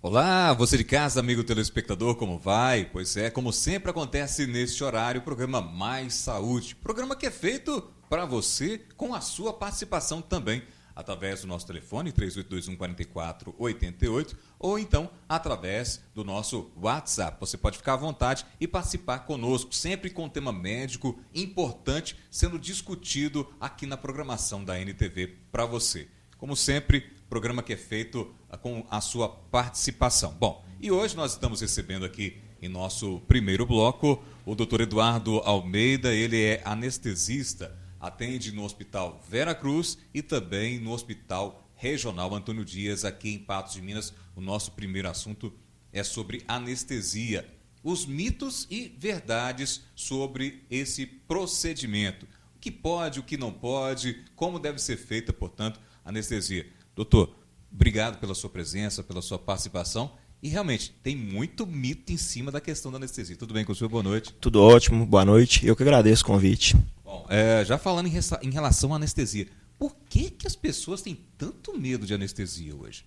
Olá, você de casa, amigo telespectador, como vai? Pois é, como sempre acontece neste horário, o programa Mais Saúde. Programa que é feito para você com a sua participação também, através do nosso telefone 3821-4488 ou então através do nosso WhatsApp. Você pode ficar à vontade e participar conosco, sempre com um tema médico importante sendo discutido aqui na programação da NTV para você. Como sempre, programa que é feito com a sua participação. Bom, e hoje nós estamos recebendo aqui em nosso primeiro bloco o Dr. Eduardo Almeida. Ele é anestesista, atende no Hospital Vera Cruz e também no Hospital Regional Antônio Dias, aqui em Patos de Minas. O nosso primeiro assunto é sobre anestesia, os mitos e verdades sobre esse procedimento. O que pode, o que não pode, como deve ser feita, portanto, anestesia. Doutor, obrigado pela sua presença, pela sua participação. E realmente, tem muito mito em cima da questão da anestesia. Tudo bem com o senhor? Boa noite. Tudo ótimo, boa noite. Eu que agradeço o convite. Bom, já falando em relação à anestesia, por que as pessoas têm tanto medo de anestesia hoje?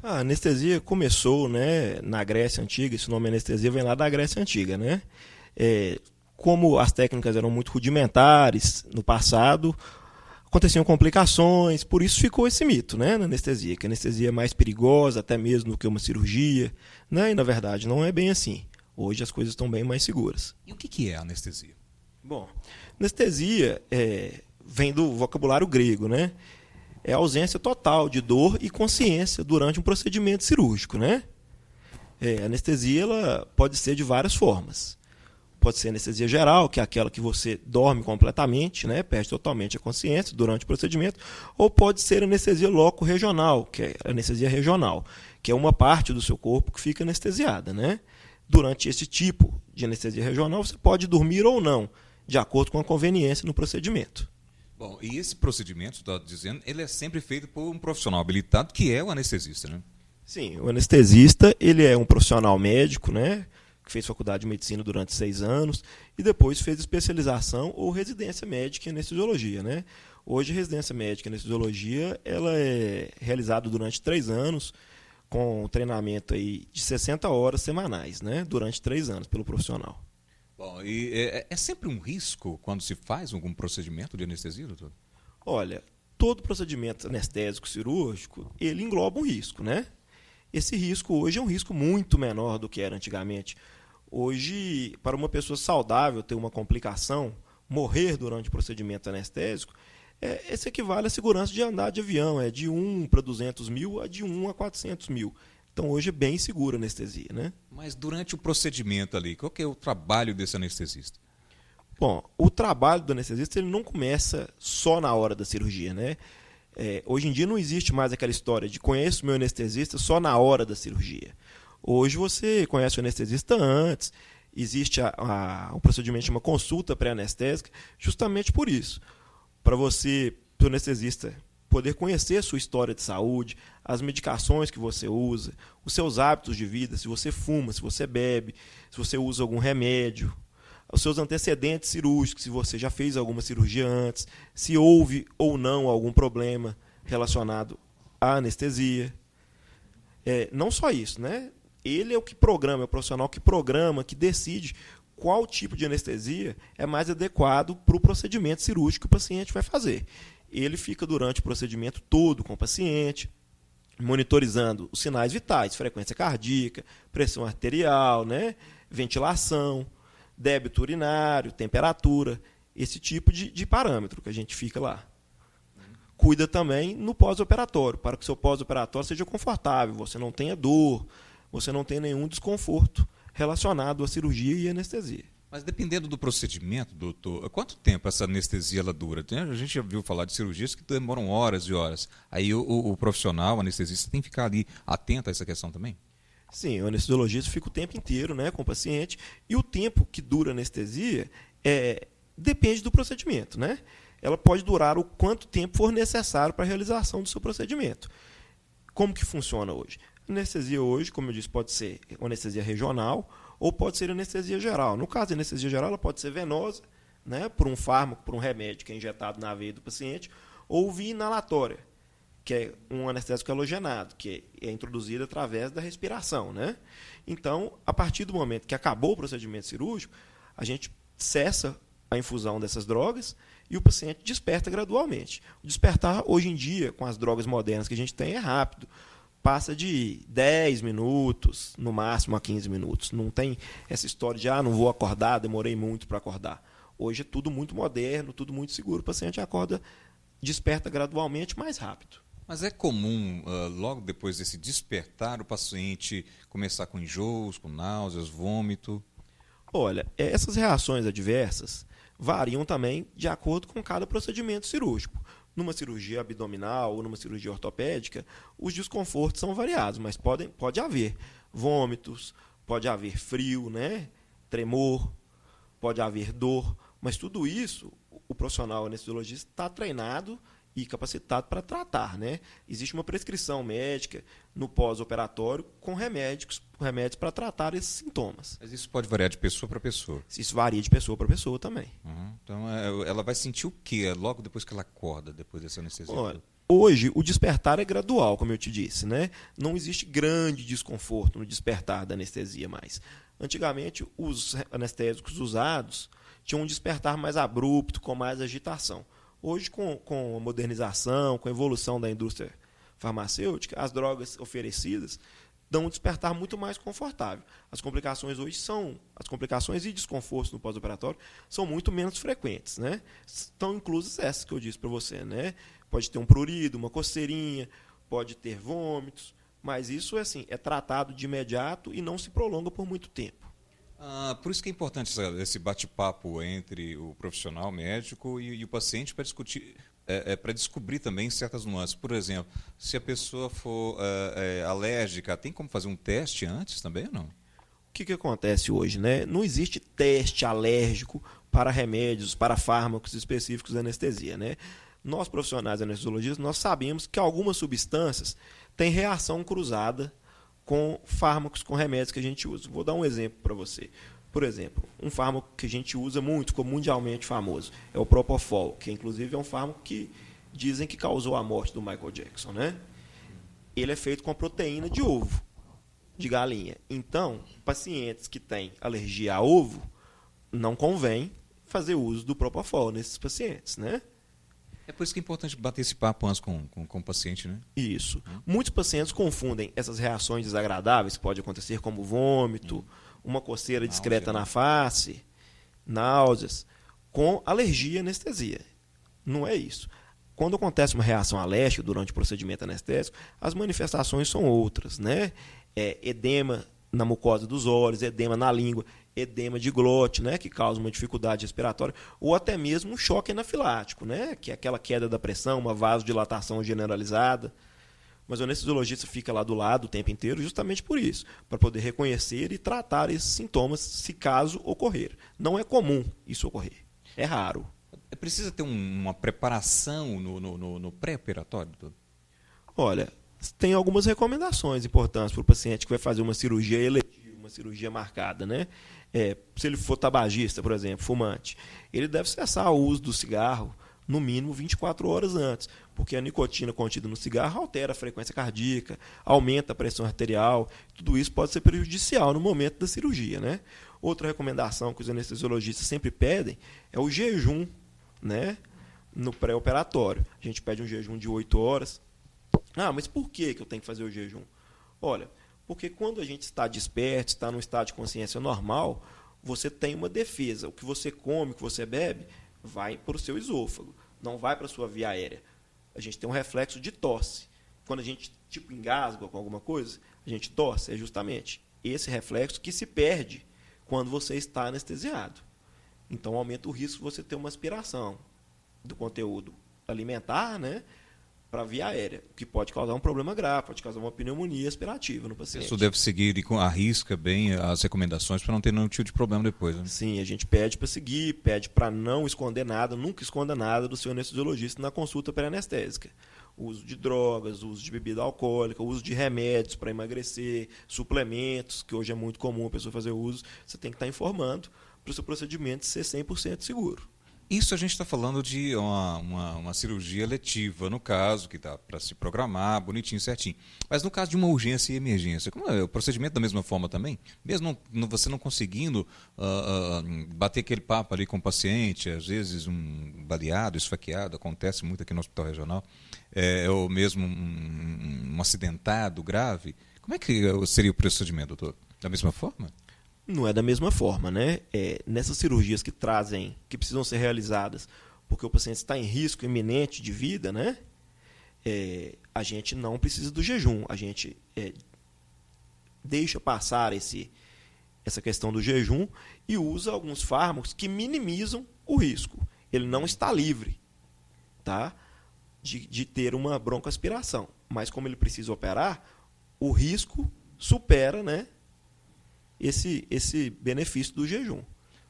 A anestesia começou, né, na Grécia Antiga. Esse nome anestesia vem lá da Grécia Antiga, né? Como as técnicas eram muito rudimentares no passado, aconteciam complicações, por isso ficou esse mito, né, na anestesia, que a anestesia é mais perigosa até mesmo do que uma cirurgia, né, e na verdade não é bem assim. Hoje as coisas estão bem mais seguras. E o que é a anestesia? Bom, anestesia vem do vocabulário grego, né? É a ausência total de dor e consciência durante um procedimento cirúrgico, né? A anestesia ela pode ser de várias formas. Pode ser anestesia geral, que é aquela que você dorme completamente, né, perde totalmente a consciência durante o procedimento, ou pode ser anestesia loco-regional, que é anestesia regional, que é uma parte do seu corpo que fica anestesiada, né? Durante esse tipo de anestesia regional, você pode dormir ou não, de acordo com a conveniência no procedimento. Bom, e esse procedimento, está dizendo, ele é sempre feito por um profissional habilitado, que é o anestesista, né? Sim, o anestesista, ele é um profissional médico, né, que fez faculdade de medicina durante 6 anos e depois fez especialização ou residência médica em anestesiologia, né? Hoje, a residência médica em anestesiologia ela é realizada durante 3 anos, com um treinamento aí de 60 horas semanais, né? Durante 3 anos pelo profissional. Bom, e é sempre um risco quando se faz algum procedimento de anestesia, doutor? Olha, todo procedimento anestésico cirúrgico, ele engloba um risco, né? Esse risco hoje é um risco muito menor do que era antigamente. Hoje, para uma pessoa saudável ter uma complicação, morrer durante o procedimento anestésico, esse equivale à segurança de andar de avião, é de 1 para 200 mil a de 1 a 400 mil. Então, hoje é bem segura a anestesia, né? Mas durante o procedimento ali, qual que é o trabalho desse anestesista? Bom, o trabalho do anestesista ele não começa só na hora da cirurgia, né? Hoje em dia não existe mais aquela história de conheço o meu anestesista só na hora da cirurgia. Hoje você conhece o anestesista antes, existe um procedimento de uma consulta pré-anestésica justamente por isso. Para você, o anestesista, poder conhecer a sua história de saúde, as medicações que você usa, os seus hábitos de vida, se você fuma, se você bebe, se você usa algum remédio, os seus antecedentes cirúrgicos, se você já fez alguma cirurgia antes, se houve ou não algum problema relacionado à anestesia. Não só isso, né? Ele é o que programa, é o profissional que programa, que decide qual tipo de anestesia é mais adequado para o procedimento cirúrgico que o paciente vai fazer. Ele fica durante o procedimento todo com o paciente, monitorizando os sinais vitais, frequência cardíaca, pressão arterial, né? Ventilação, débito urinário, temperatura, esse tipo de parâmetro que a gente fica lá. Cuida também no pós-operatório, para que o seu pós-operatório seja confortável, você não tenha dor, você não tenha nenhum desconforto relacionado à cirurgia e anestesia. Mas dependendo do procedimento, doutor, quanto tempo essa anestesia ela dura? A gente já viu falar de cirurgias que demoram horas e horas. Aí o profissional, o anestesista, tem que ficar ali atento a essa questão também? Sim, o anestesiologista fica o tempo inteiro, né, com o paciente, e o tempo que dura a anestesia depende do procedimento, né? Ela pode durar o quanto tempo for necessário para a realização do seu procedimento. Como que funciona hoje? A anestesia hoje, como eu disse, pode ser uma anestesia regional ou pode ser anestesia geral. No caso da anestesia geral, ela pode ser venosa, né, por um fármaco, por um remédio que é injetado na veia do paciente, ou via inalatória, que é um anestésico halogenado, que é introduzido através da respiração, né? Então, a partir do momento que acabou o procedimento cirúrgico, a gente cessa a infusão dessas drogas e o paciente desperta gradualmente. O despertar, hoje em dia, com as drogas modernas que a gente tem, é rápido. Passa de 10 minutos, no máximo a 15 minutos. Não tem essa história de, não vou acordar, demorei muito para acordar. Hoje é tudo muito moderno, tudo muito seguro. O paciente acorda, desperta gradualmente, mais rápido. Mas é comum, logo depois desse despertar, o paciente começar com enjoos, com náuseas, vômito? Olha, essas reações adversas variam também de acordo com cada procedimento cirúrgico. Numa cirurgia abdominal ou numa cirurgia ortopédica, os desconfortos são variados, mas pode haver vômitos, pode haver frio, né? Tremor, pode haver dor, mas tudo isso o profissional anestesiologista está treinado e capacitado para tratar, né? Existe uma prescrição médica no pós-operatório com remédios para tratar esses sintomas. Mas isso pode variar de pessoa para pessoa? Isso varia de pessoa para pessoa também. Então, ela vai sentir o quê logo depois que ela acorda, depois dessa anestesia? Olha, hoje, o despertar é gradual, como eu te disse, né? Não existe grande desconforto no despertar da anestesia mais. Antigamente, os anestésicos usados tinham um despertar mais abrupto, com mais agitação. Hoje, com a modernização, com a evolução da indústria farmacêutica, as drogas oferecidas dão um despertar muito mais confortável. As complicações hoje as complicações e desconfortos no pós-operatório são muito menos frequentes, né? Estão inclusas essas que eu disse para você, né? Pode ter um prurido, uma coceirinha, pode ter vômitos, mas isso é tratado de imediato e não se prolonga por muito tempo. Por isso que é importante esse bate-papo entre o profissional médico e o paciente para discutir, para descobrir também certas nuances. Por exemplo, se a pessoa for alérgica, tem como fazer um teste antes também ou não? O que acontece hoje, né? Não existe teste alérgico para remédios, para fármacos específicos da anestesia, né? Nós, profissionais anestesiologistas, nós sabemos que algumas substâncias têm reação cruzada com fármacos, com remédios que a gente usa. Vou dar um exemplo para você. Por exemplo, um fármaco que a gente usa muito, ficou mundialmente famoso, é o Propofol, que inclusive é um fármaco que dizem que causou a morte do Michael Jackson, né? Ele é feito com a proteína de ovo, de galinha. Então, pacientes que têm alergia a ovo, não convém fazer uso do Propofol nesses pacientes, né? É por isso que é importante bater esse papo antes com o paciente, né? Isso. Muitos pacientes confundem essas reações desagradáveis que pode acontecer, como vômito, uma coceira discreta na face, náuseas, com alergia à anestesia. Não é isso. Quando acontece uma reação alérgica durante o procedimento anestésico, as manifestações são outras, né? Edema na mucosa dos olhos, edema na língua, edema de glote, né, que causa uma dificuldade respiratória, ou até mesmo um choque anafilático, né, que é aquela queda da pressão, uma vasodilatação generalizada. Mas o anestesiologista fica lá do lado o tempo inteiro justamente por isso, para poder reconhecer e tratar esses sintomas se caso ocorrer. Não é comum isso ocorrer, é raro. Precisa ter uma preparação no pré-operatório? Olha, tem algumas recomendações importantes para o paciente que vai fazer uma cirurgia eletiva, uma cirurgia marcada, né? Se ele for tabagista, por exemplo, fumante, ele deve cessar o uso do cigarro no mínimo 24 horas antes, porque a nicotina contida no cigarro altera a frequência cardíaca, aumenta a pressão arterial, tudo isso pode ser prejudicial no momento da cirurgia, né? Outra recomendação que os anestesiologistas sempre pedem é o jejum, né? No pré-operatório. A gente pede um jejum de 8 horas. Mas por que eu tenho que fazer o jejum? Olha, porque quando a gente está desperto, está num estado de consciência normal, você tem uma defesa. O que você come, o que você bebe, vai para o seu esôfago, não vai para a sua via aérea. A gente tem um reflexo de tosse. Quando a gente engasga com alguma coisa, a gente tosse. É justamente esse reflexo que se perde quando você está anestesiado. Então aumenta o risco de você ter uma aspiração do conteúdo alimentar, né, para a via aérea, o que pode causar um problema grave, pode causar uma pneumonia aspirativa no paciente. Isso deve seguir e arrisca bem as recomendações para não ter nenhum tipo de problema depois, né? Sim, a gente pede para seguir, pede para não esconder nada, nunca esconda nada do seu anestesiologista na consulta pré-anestésica. O uso de drogas, o uso de bebida alcoólica, o uso de remédios para emagrecer, suplementos, que hoje é muito comum a pessoa fazer uso, você tem que estar informando para o seu procedimento ser 100% seguro. Isso a gente está falando de uma cirurgia eletiva, no caso, que dá para se programar bonitinho, certinho. Mas no caso de uma urgência e emergência, como é o procedimento da mesma forma também? Mesmo você não conseguindo bater aquele papo ali com o paciente, às vezes um baleado, esfaqueado, acontece muito aqui no hospital regional, ou mesmo um acidentado grave, como é que seria o procedimento, doutor? Da mesma forma? Não é da mesma forma, né? Nessas cirurgias que precisam ser realizadas porque o paciente está em risco iminente de vida, né? A gente não precisa do jejum. A gente deixa passar essa questão do jejum e usa alguns fármacos que minimizam o risco. Ele não está livre, tá? de ter uma broncoaspiração. Mas como ele precisa operar, o risco supera, né, esse benefício do jejum.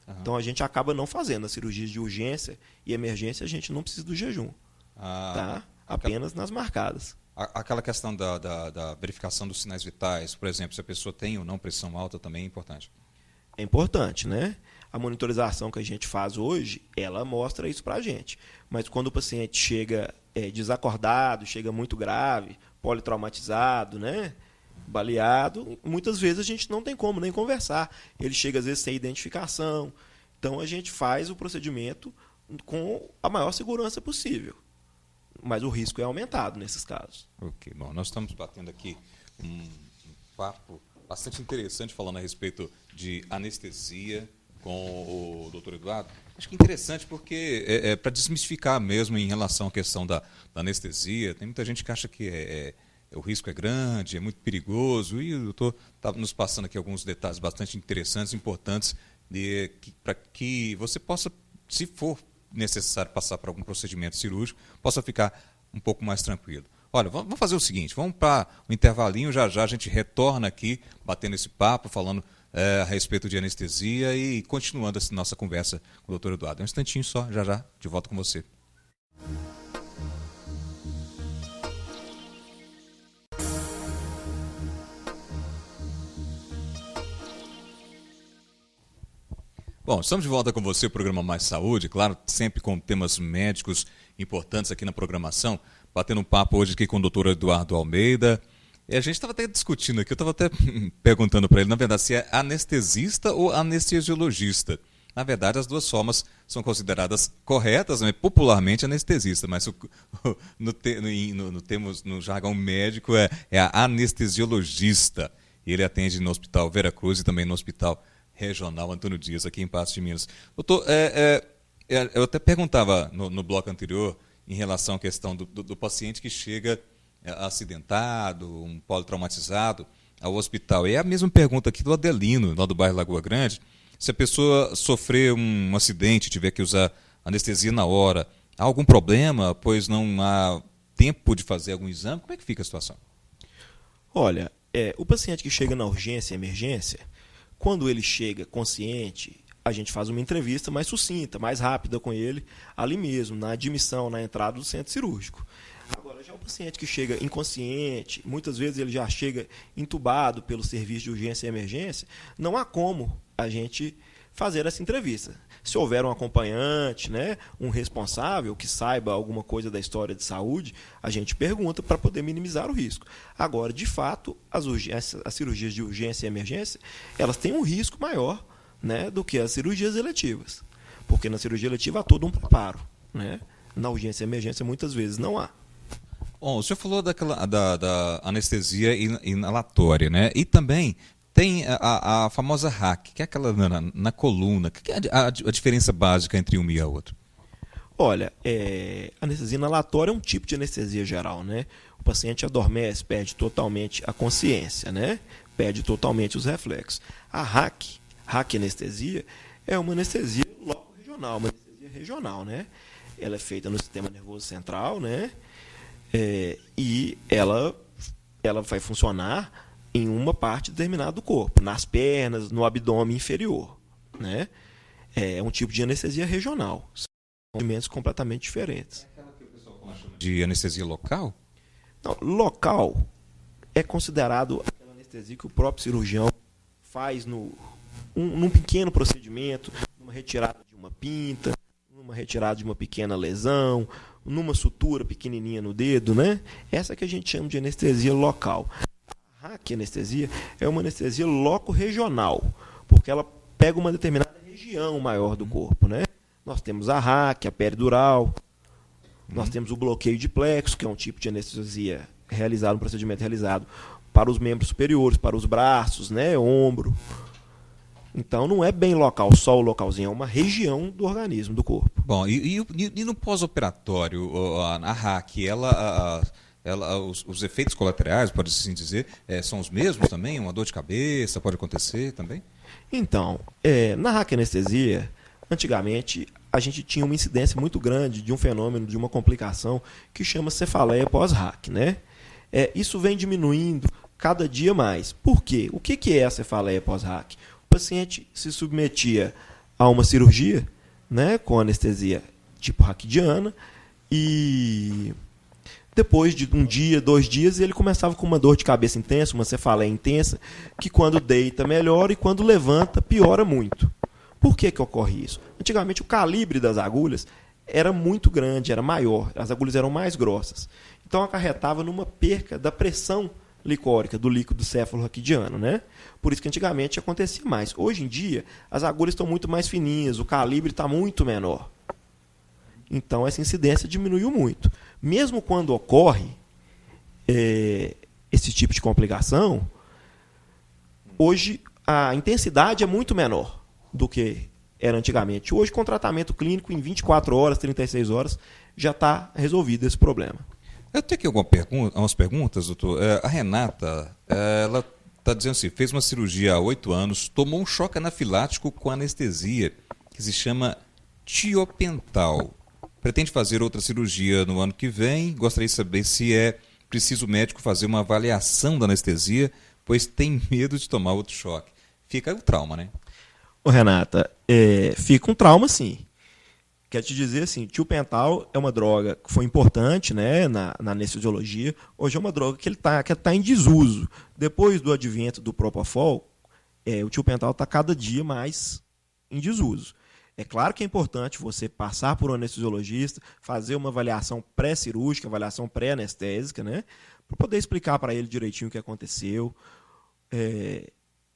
Uhum. Então a gente acaba não fazendo as cirurgias de urgência e emergência, a gente não precisa do jejum. Tá? Apenas nas marcadas. Aquela questão da verificação dos sinais vitais, por exemplo, se a pessoa tem ou não pressão alta, também é importante. É importante, né? A monitorização que a gente faz hoje, ela mostra isso para a gente. Mas quando o paciente chega desacordado, chega muito grave, politraumatizado, né? Baleado, muitas vezes a gente não tem como nem conversar. Ele chega às vezes sem identificação. Então a gente faz o procedimento com a maior segurança possível. Mas o risco é aumentado nesses casos. Ok, bom, nós estamos batendo aqui um papo bastante interessante falando a respeito de anestesia com o doutor Eduardo. Acho que é interessante porque é para desmistificar mesmo em relação à questão da anestesia. Tem muita gente que acha que o risco é grande, é muito perigoso, e o doutor está nos passando aqui alguns detalhes bastante interessantes, importantes, para que você possa, se for necessário passar por algum procedimento cirúrgico, possa ficar um pouco mais tranquilo. Olha, vamos fazer o seguinte, vamos para um intervalinho, já a gente retorna aqui, batendo esse papo, falando a respeito de anestesia e continuando essa nossa conversa com o doutor Eduardo. Um instantinho só, já, de volta com você. Bom, estamos de volta com você, o programa Mais Saúde, claro, sempre com temas médicos importantes aqui na programação, batendo um papo hoje aqui com o doutor Eduardo Almeida. E a gente estava até discutindo aqui, eu estava até perguntando para ele, na verdade, se é anestesista ou anestesiologista. Na verdade, as duas formas são consideradas corretas, né? Popularmente anestesista, mas no jargão médico é a anestesiologista. E ele atende no Hospital Vera Cruz e também no Hospital Regional Antônio Dias, aqui em Patos de Minas. Doutor, eu até perguntava no bloco anterior em relação à questão do paciente que chega acidentado, um politraumatizado ao hospital. E é a mesma pergunta aqui do Adelino, lá do bairro Lagoa Grande. Se a pessoa sofrer um acidente, tiver que usar anestesia na hora, há algum problema, pois não há tempo de fazer algum exame? Como é que fica a situação? Olha, o paciente que chega na urgência e emergência, quando ele chega consciente, a gente faz uma entrevista mais sucinta, mais rápida com ele, ali mesmo, na admissão, na entrada do centro cirúrgico. Agora, já o paciente que chega inconsciente, muitas vezes ele já chega entubado pelo serviço de urgência e emergência, não há como a gente fazer essa entrevista. Se houver um acompanhante, né, um responsável que saiba alguma coisa da história de saúde, a gente pergunta para poder minimizar o risco. Agora, de fato, as cirurgias de urgência e emergência, elas têm um risco maior, né, do que as cirurgias eletivas. Porque na cirurgia eletiva há todo um preparo, né? Na urgência e emergência, muitas vezes, não há. Bom, o senhor falou da anestesia inalatória, né? E também tem a famosa RAC, que é aquela na coluna. O que é a diferença básica entre uma e a outra? Olha, a anestesia inalatória é um tipo de anestesia geral, né? O paciente adormece, perde totalmente a consciência, né? Perde totalmente os reflexos. A RAC anestesia, é uma anestesia loco-regional, uma anestesia regional, né? Ela é feita no sistema nervoso central, né? E ela vai funcionar em uma parte determinada do corpo, nas pernas, no abdômen inferior, né? É um tipo de anestesia regional. São movimentos completamente diferentes. É aquela que o pessoal chama de anestesia local? Não, local é considerado aquela anestesia que o próprio cirurgião faz num pequeno procedimento, numa retirada de uma pinta, numa retirada de uma pequena lesão, numa sutura pequenininha no dedo, né? Essa que a gente chama de anestesia local. A raquianestesia é uma anestesia loco-regional, porque ela pega uma determinada região maior do corpo, né? Nós temos a raque, a peridural, nós temos o bloqueio de plexo, que é um tipo de anestesia realizado, um procedimento realizado para os membros superiores, para os braços, né? Ombro. Então não é bem local, só o localzinho, é uma região do organismo, do corpo. Bom, e no pós-operatório, a RAC, os efeitos colaterais, pode assim dizer, são os mesmos também? Uma dor de cabeça pode acontecer também? Então, na raquianestesia, antigamente a gente tinha uma incidência muito grande de um fenômeno, de uma complicação que chama cefaleia pós-RAC, né? Isso vem diminuindo cada dia mais. Por quê? O que é a cefaleia pós-RAC? O paciente se submetia a uma cirurgia, né, com anestesia tipo raquidiana, e depois de um dia, 2 dias, ele começava com uma dor de cabeça intensa, uma cefaleia intensa, que quando deita melhora e quando levanta piora muito. Por que ocorre isso? Antigamente o calibre das agulhas era muito grande, era maior, as agulhas eram mais grossas. Então acarretava numa perca da pressão licórica do líquido céfalo-raquidiano, né? Por isso que antigamente acontecia mais. Hoje em dia, as agulhas estão muito mais fininhas, o calibre está muito menor. Então essa incidência diminuiu muito. Mesmo quando ocorre esse tipo de complicação, hoje a intensidade é muito menor do que era antigamente. Hoje, com tratamento clínico, em 24 horas, 36 horas, já está resolvido esse problema. Eu tenho aqui algumas perguntas, doutor. A Renata, ela está dizendo assim, fez uma cirurgia há 8 anos, tomou um choque anafilático com anestesia, que se chama tiopental. Pretende fazer outra cirurgia no ano que vem. Gostaria de saber se é preciso o médico fazer uma avaliação da anestesia, pois tem medo de tomar outro choque. Fica o trauma, né? Ô, Renata, fica um trauma, sim. Quero te dizer assim, tiopental é uma droga que foi importante, né, na anestesiologia. Hoje é uma droga que está em desuso. Depois do advento do Propofol, o tiopental está cada dia mais em desuso. É claro que é importante você passar por um anestesiologista, fazer uma avaliação pré-cirúrgica, avaliação pré-anestésica, né, para poder explicar para ele direitinho o que aconteceu,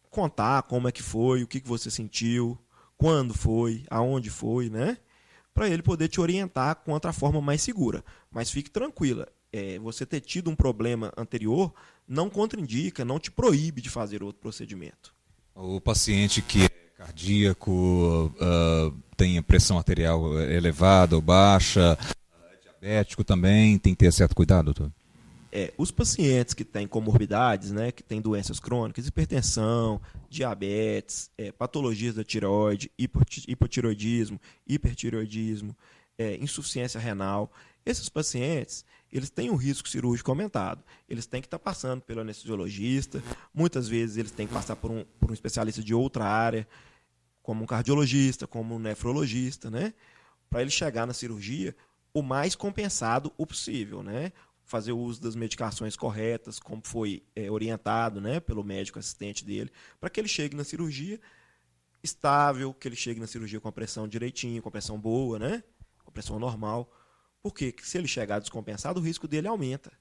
contar como é que foi, o que você sentiu, quando foi, aonde foi, né? Para ele poder te orientar contra a forma mais segura. Mas fique tranquila, você ter tido um problema anterior não contraindica, não te proíbe de fazer outro procedimento. O paciente que é cardíaco, tem a pressão arterial elevada ou baixa, diabético também, tem que ter certo cuidado, doutor? Os pacientes que têm comorbidades, né, que têm doenças crônicas, hipertensão, diabetes, patologias da tireoide, hipotireoidismo, hipertireoidismo, insuficiência renal, esses pacientes eles têm um risco cirúrgico aumentado. Eles têm que estar passando pelo anestesiologista, muitas vezes eles têm que passar por um especialista de outra área, como um cardiologista, como um nefrologista, né, para ele chegar na cirurgia o mais compensado o possível, né? Fazer o uso das medicações corretas, como foi orientado, né, pelo médico assistente dele, para que ele chegue na cirurgia estável, que ele chegue na cirurgia com a pressão direitinho, com a pressão boa, né, com a pressão normal. Porque se ele chegar descompensado, o risco dele aumenta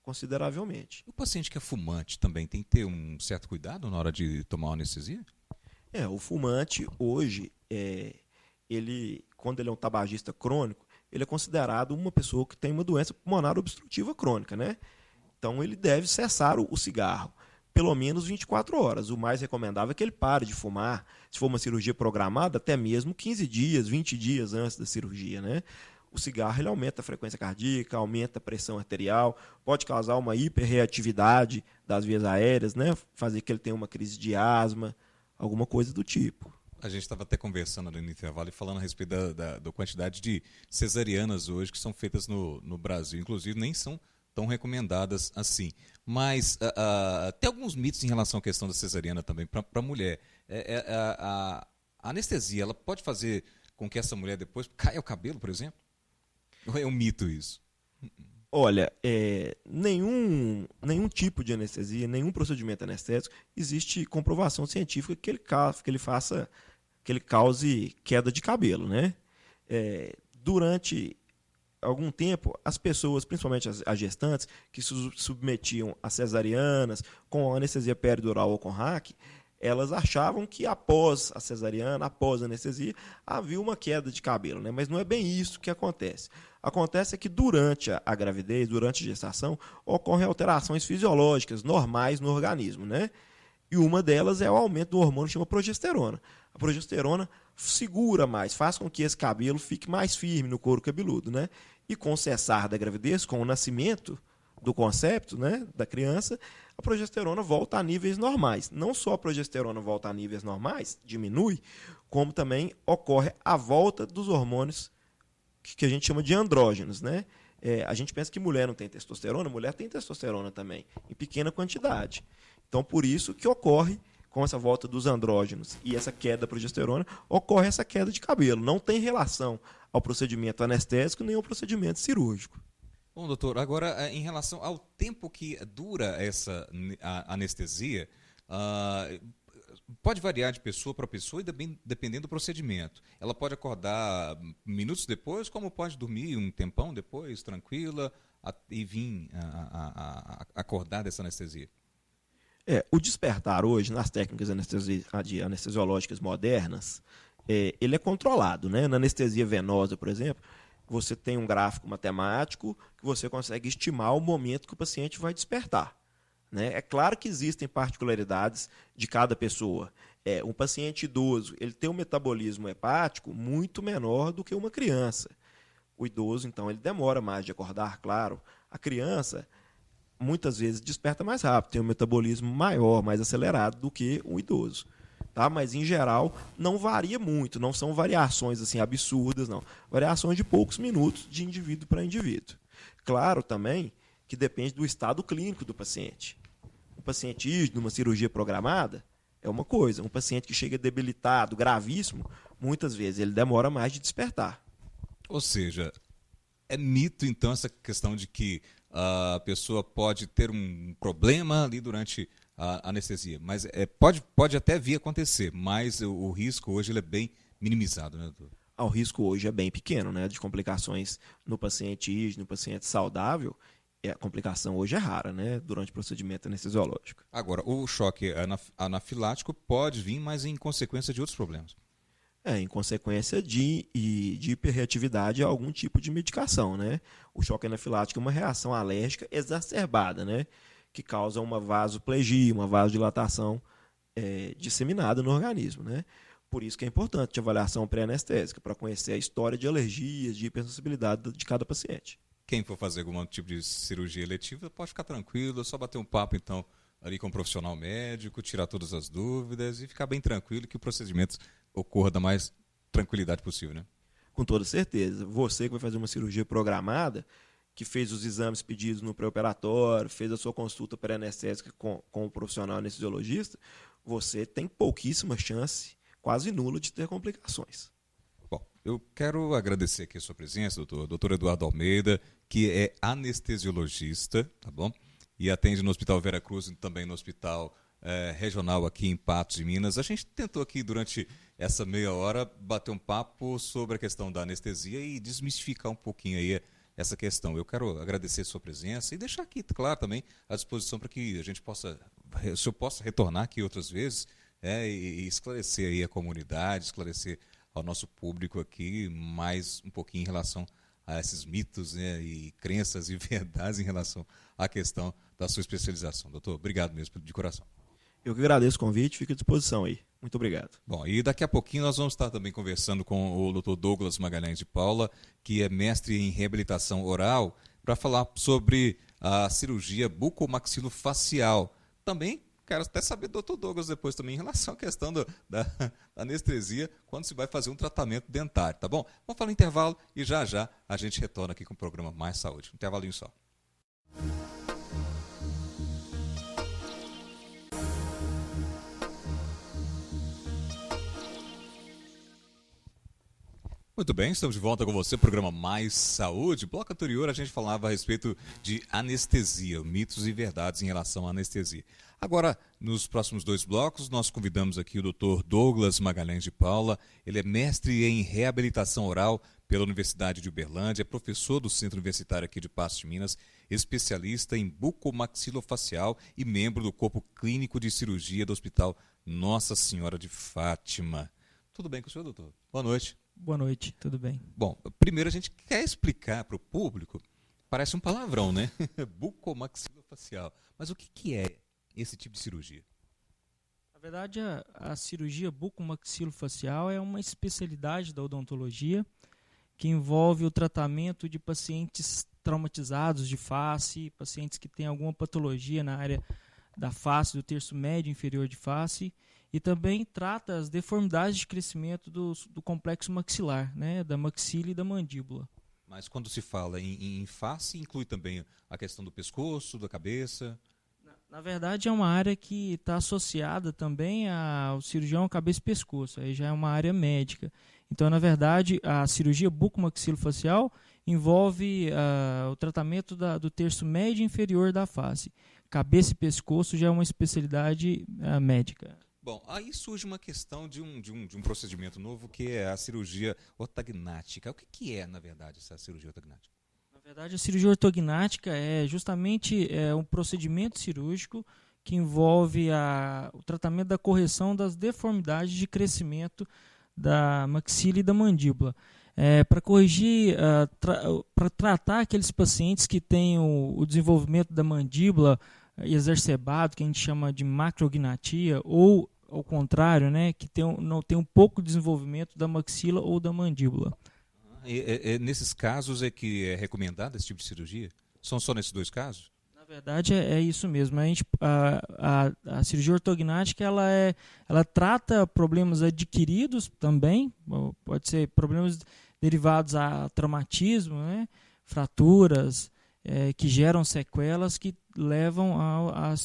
consideravelmente. O paciente que é fumante também tem que ter um certo cuidado na hora de tomar uma anestesia? O fumante hoje, quando ele é um tabagista crônico, ele é considerado uma pessoa que tem uma doença pulmonar obstrutiva crônica, né? Então ele deve cessar o cigarro pelo menos 24 horas. O mais recomendável é que ele pare de fumar, se for uma cirurgia programada, até mesmo 15 dias, 20 dias antes da cirurgia, né? O cigarro ele aumenta a frequência cardíaca, aumenta a pressão arterial, pode causar uma hiperreatividade das vias aéreas, né? Fazer que ele tenha uma crise de asma, alguma coisa do tipo. A gente estava até conversando ali no intervalo e falando a respeito da quantidade de cesarianas hoje que são feitas no Brasil. Inclusive, nem são tão recomendadas assim. Mas tem alguns mitos em relação à questão da cesariana também para a mulher. A anestesia, ela pode fazer com que essa mulher depois caia o cabelo, por exemplo? Ou é um mito isso? Olha, nenhum tipo de anestesia, nenhum procedimento anestésico, existe comprovação científica que ele cause queda de cabelo, né? Durante algum tempo, as pessoas, principalmente as gestantes, que se submetiam a cesarianas com anestesia peridural ou com RAC, elas achavam que após a cesariana, após a anestesia, havia uma queda de cabelo, né? Mas não é bem isso que acontece. Acontece que durante a gravidez, durante a gestação, ocorrem alterações fisiológicas normais no organismo, né? E uma delas é o aumento do hormônio que chama progesterona. A progesterona segura mais, faz com que esse cabelo fique mais firme no couro cabeludo, né? E com o cessar da gravidez, com o nascimento do concepto, né, da criança, a progesterona volta a níveis normais. Não só a progesterona volta a níveis normais, diminui, como também ocorre a volta dos hormônios que a gente chama de andrógenos, né? A gente pensa que mulher não tem testosterona, mulher tem testosterona também, em pequena quantidade. Então, por isso que ocorre, com essa volta dos andrógenos e essa queda da progesterona, ocorre essa queda de cabelo. Não tem relação ao procedimento anestésico nem ao procedimento cirúrgico. Bom, doutor, agora em relação ao tempo que dura essa anestesia, pode variar de pessoa para pessoa e dependendo do procedimento. Ela pode acordar minutos depois, como pode dormir um tempão depois, tranquila, e vir acordar dessa anestesia. O despertar hoje, nas técnicas anestesiológicas modernas, ele é controlado, né? Na anestesia venosa, por exemplo, você tem um gráfico matemático que você consegue estimar o momento que o paciente vai despertar, né? É claro que existem particularidades de cada pessoa. Um paciente idoso, ele tem um metabolismo hepático muito menor do que uma criança. O idoso, então, ele demora mais de acordar, claro. A criança, muitas vezes, desperta mais rápido, tem um metabolismo maior, mais acelerado do que o idoso. Tá? Mas, em geral, não varia muito, não são variações assim, absurdas, não. Variações de poucos minutos de indivíduo para indivíduo. Claro também que depende do estado clínico do paciente. Um paciente numa cirurgia programada é uma coisa. Um paciente que chega debilitado, gravíssimo, muitas vezes ele demora mais de despertar. Ou seja, é mito, então, essa questão de que a pessoa pode ter um problema ali durante a anestesia, mas pode até vir a acontecer, mas o risco hoje ele é bem minimizado, né, doutor? O risco hoje é bem pequeno, né, de complicações no paciente no paciente saudável. A complicação hoje é rara, né, durante o procedimento anestesiológico. Agora, o choque anafilático pode vir, mas em consequência de outros problemas. Em consequência de hiperreatividade a algum tipo de medicação, né? O choque anafilático é uma reação alérgica exacerbada, né? Que causa uma vasoplegia, uma vasodilatação disseminada no organismo, né? Por isso que é importante a avaliação pré-anestésica, para conhecer a história de alergias, de hipersensibilidade de cada paciente. Quem for fazer algum tipo de cirurgia eletiva pode ficar tranquilo, é só bater um papo, então, ali com um profissional médico, tirar todas as dúvidas e ficar bem tranquilo que o procedimento ocorra da mais tranquilidade possível, né? Com toda certeza. Você que vai fazer uma cirurgia programada, que fez os exames pedidos no pré-operatório, fez a sua consulta pré-anestésica com o profissional anestesiologista, você tem pouquíssima chance, quase nula, de ter complicações. Bom, eu quero agradecer aqui a sua presença, doutor Eduardo Almeida, que é anestesiologista, tá bom? E atende no Hospital Vera Cruz e também no Hospital regional aqui em Patos de Minas. A gente tentou aqui durante essa meia hora bater um papo sobre a questão da anestesia e desmistificar um pouquinho aí essa questão. Eu quero agradecer a sua presença e deixar aqui, claro, também à disposição para que a gente o senhor possa retornar aqui outras vezes e esclarecer aí a comunidade, esclarecer ao nosso público aqui mais um pouquinho em relação a esses mitos, né, e crenças e verdades em relação à questão da sua especialização. Doutor, obrigado mesmo de coração. Eu que agradeço o convite, fico à disposição aí. Muito obrigado. Bom, e daqui a pouquinho nós vamos estar também conversando com o Dr. Douglas Magalhães de Paula, que é mestre em reabilitação oral, para falar sobre a cirurgia bucomaxilofacial. Também quero até saber do Dr. Douglas depois também em relação à questão da anestesia, quando se vai fazer um tratamento dentário, tá bom? Vamos falar no intervalo e já a gente retorna aqui com o programa Mais Saúde. Um intervalinho só. Muito bem, estamos de volta com você, programa Mais Saúde. Bloco anterior a gente falava a respeito de anestesia, mitos e verdades em relação à anestesia. Agora, nos próximos 2 blocos, nós convidamos aqui o Dr. Douglas Magalhães de Paula. Ele é mestre em reabilitação oral pela Universidade de Uberlândia, é professor do Centro Universitário aqui de Paços de Minas, especialista em bucomaxilofacial e membro do Corpo Clínico de Cirurgia do Hospital Nossa Senhora de Fátima. Tudo bem com o senhor, doutor? Boa noite. Boa noite, tudo bem. Bom, primeiro a gente quer explicar para o público, parece um palavrão, né? Bucomaxilofacial. Mas o que é esse tipo de cirurgia? Na verdade, a cirurgia bucomaxilofacial é uma especialidade da odontologia que envolve o tratamento de pacientes traumatizados de face, pacientes que têm alguma patologia na área da face, do terço médio inferior de face, e também trata as deformidades de crescimento do complexo maxilar, né, da maxila e da mandíbula. Mas quando se fala em face, inclui também a questão do pescoço, da cabeça? Na verdade, é uma área que está associada também ao cirurgião cabeça e pescoço, aí já é uma área médica. Então, na verdade, a cirurgia bucomaxilofacial envolve o tratamento do terço médio e inferior da face. Cabeça e pescoço já é uma especialidade médica. Bom, aí surge uma questão de um procedimento novo, que é a cirurgia ortognática. O que é, na verdade, essa cirurgia ortognática? Na verdade, a cirurgia ortognática é justamente um procedimento cirúrgico que envolve o tratamento da correção das deformidades de crescimento da maxila e da mandíbula. Para corrigir, para tratar aqueles pacientes que têm o desenvolvimento da mandíbula exacerbado, que a gente chama de macrognatia, ou ao contrário, né, que não tem um pouco de desenvolvimento da maxila ou da mandíbula. Nesses casos é que é recomendado esse tipo de cirurgia? São só nesses dois casos? Na verdade, é isso mesmo. A cirurgia ortognática ela trata problemas adquiridos também, pode ser problemas derivados a traumatismo, né, fraturas, que geram sequelas que levam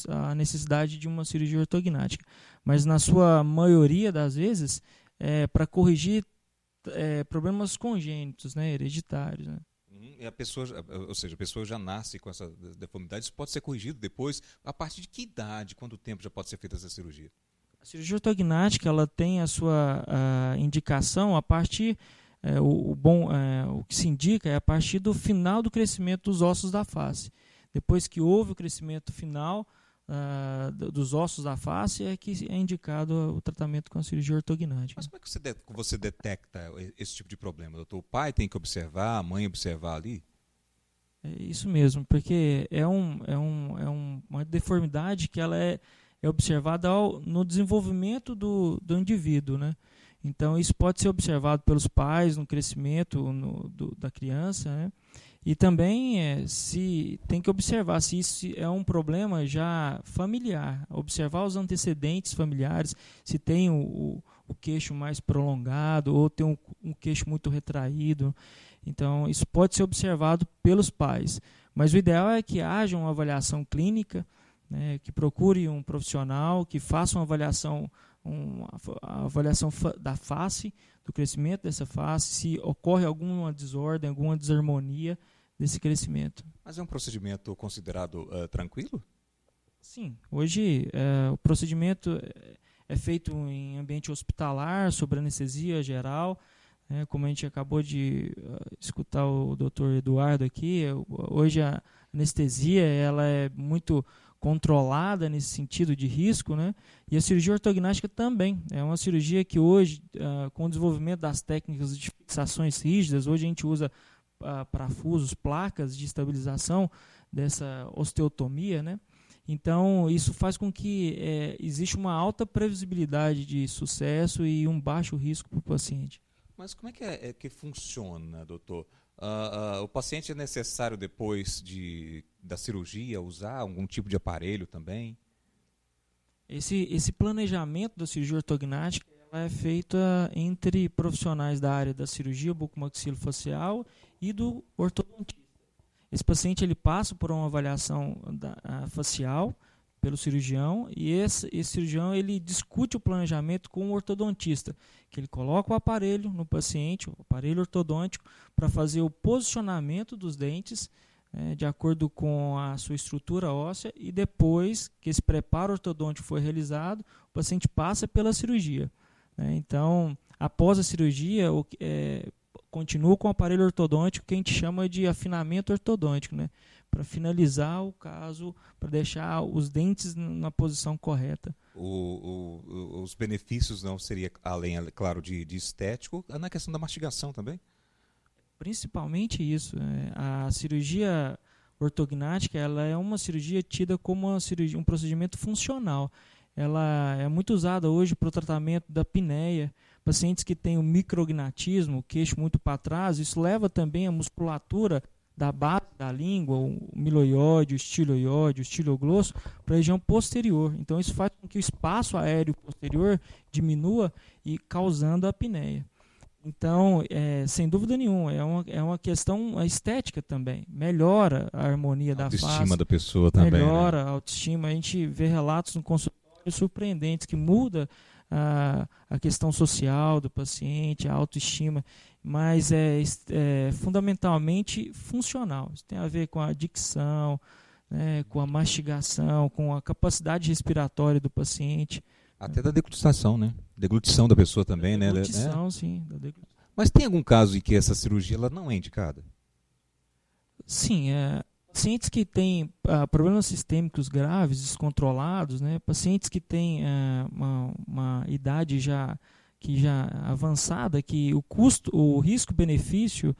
à necessidade de uma cirurgia ortognática. Mas na sua maioria das vezes, para corrigir problemas congênitos, né, hereditários. Né? E a pessoa já nasce com essa deformidade, isso pode ser corrigido depois, a partir de que idade, quanto tempo já pode ser feita essa cirurgia? A cirurgia ortognática ela tem a sua indicação a partir, o que se indica é a partir do final do crescimento dos ossos da face. Depois que houve o crescimento final dos ossos da face, é que é indicado o tratamento com a cirurgia ortognática. Mas como é que você detecta esse tipo de problema, doutor? O pai tem que observar, a mãe observar ali? É isso mesmo, porque é uma deformidade que ela é observada no desenvolvimento do indivíduo, né? Então, isso pode ser observado pelos pais no crescimento da criança, né? E também se tem que observar se isso é um problema já familiar, observar os antecedentes familiares, se tem o queixo mais prolongado ou tem um queixo muito retraído. Então, isso pode ser observado pelos pais. Mas o ideal é que haja uma avaliação clínica, né, que procure um profissional, que faça uma avaliação da face, do crescimento dessa face, se ocorre alguma desordem, alguma desarmonia desse crescimento. Mas é um procedimento considerado tranquilo? Sim, hoje o procedimento é feito em ambiente hospitalar, sob anestesia geral, como a gente acabou de escutar o Dr. Eduardo aqui. Hoje a anestesia ela é muito controlada nesse sentido de risco, né? E a cirurgia ortognática também é uma cirurgia que hoje, com o desenvolvimento das técnicas de fixações rígidas, hoje a gente usa parafusos, placas de estabilização dessa osteotomia, né? Então, isso faz com que exista uma alta previsibilidade de sucesso e um baixo risco para o paciente. Mas como é que funciona, doutor? O paciente é necessário, depois da cirurgia, usar algum tipo de aparelho também? Esse planejamento da cirurgia ortognática ela é feito entre profissionais da área da cirurgia bucomaxilofacial e do ortodontista. Esse paciente ele passa por uma avaliação facial pelo cirurgião e esse cirurgião ele discute o planejamento com o ortodontista, que ele coloca o aparelho no paciente, o aparelho ortodôntico, para fazer o posicionamento dos dentes de acordo com a sua estrutura óssea, e depois que esse preparo ortodôntico foi realizado, o paciente passa pela cirurgia. Então, após a cirurgia, continua com o aparelho ortodôntico que a gente chama de afinamento ortodôntico, né? Para finalizar o caso, para deixar os dentes na posição correta. Os benefícios não seria, além, claro, de estético, na questão da mastigação também? Principalmente isso. A cirurgia ortognática, ela é uma cirurgia tida como um procedimento funcional. Ela é muito usada hoje para o tratamento da apneia. Pacientes que têm o micrognatismo, o queixo muito para trás, isso leva também a musculatura da base da língua, o miloiode, o estiloiode, o estiloglosso, para a região posterior. Então isso faz com que o espaço aéreo posterior diminua e causando a apneia. Então, sem dúvida nenhuma, é uma questão estética também. Melhora a harmonia da face. Autoestima da pessoa também. Melhora, né? A autoestima. A gente vê relatos no consultório surpreendentes que muda a questão social do paciente, a autoestima, mas é fundamentalmente funcional. Isso tem a ver com a dicção, né, com a mastigação, com a capacidade respiratória do paciente. Até da deglutição, né? Deglutição da pessoa também, né? Deglutição, sim. Mas tem algum caso em que essa cirurgia ela não é indicada? Sim, pacientes que têm problemas sistêmicos graves, descontrolados, né? Pacientes que têm uma idade já avançada, que o risco-benefício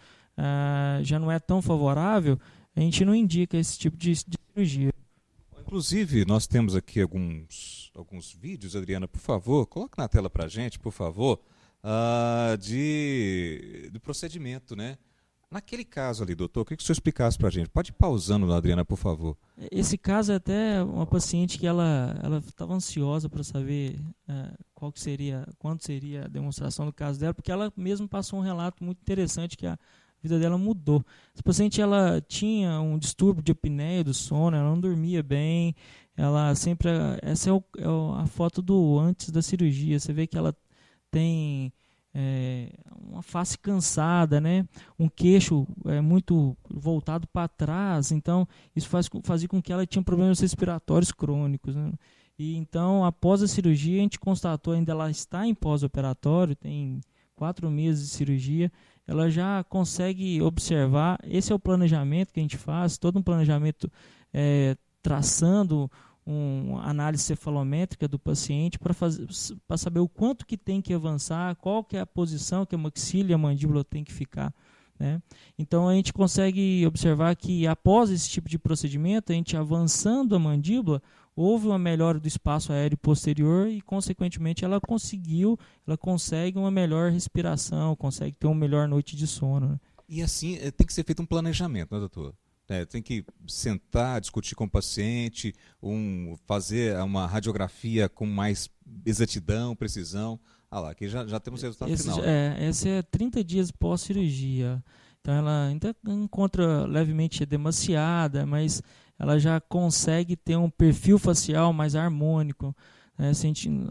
já não é tão favorável, a gente não indica esse tipo de cirurgia. Inclusive, nós temos aqui alguns vídeos, Adriana, por favor, coloque na tela para a gente, por favor, do procedimento, né? Naquele caso ali, doutor, eu queria que o senhor explicasse para a gente. Pode ir pausando, Adriana, por favor. Esse caso é até uma paciente que ela estava ansiosa para saber quando seria a demonstração do caso dela, porque ela mesma passou um relato muito interessante que a vida dela mudou. Essa paciente ela tinha um distúrbio de apneia do sono, ela não dormia bem, essa é a foto do antes da cirurgia. Você vê que ela tem uma face cansada, né? Um queixo muito voltado para trás, então isso fazia com que ela tinha problemas respiratórios crônicos, né? E então, após a cirurgia, a gente constatou, ainda ela está em pós-operatório, tem 4 meses de cirurgia, ela já consegue observar. Esse é o planejamento que a gente faz, todo um planejamento traçando uma análise cefalométrica do paciente para saber o quanto que tem que avançar, qual que é a posição que a maxila e a mandíbula tem que ficar, né? Então a gente consegue observar que após esse tipo de procedimento, a gente avançando a mandíbula, houve uma melhora do espaço aéreo posterior e, consequentemente, ela consegue uma melhor respiração, consegue ter uma melhor noite de sono, né? E assim, tem que ser feito um planejamento, né, doutor? Tem que sentar, discutir com o paciente, fazer uma radiografia com mais exatidão, precisão. Lá, aqui já temos o resultado final. Esse é 30 dias pós-cirurgia. Então ela ainda encontra levemente edemaciada, mas ela já consegue ter um perfil facial mais harmônico.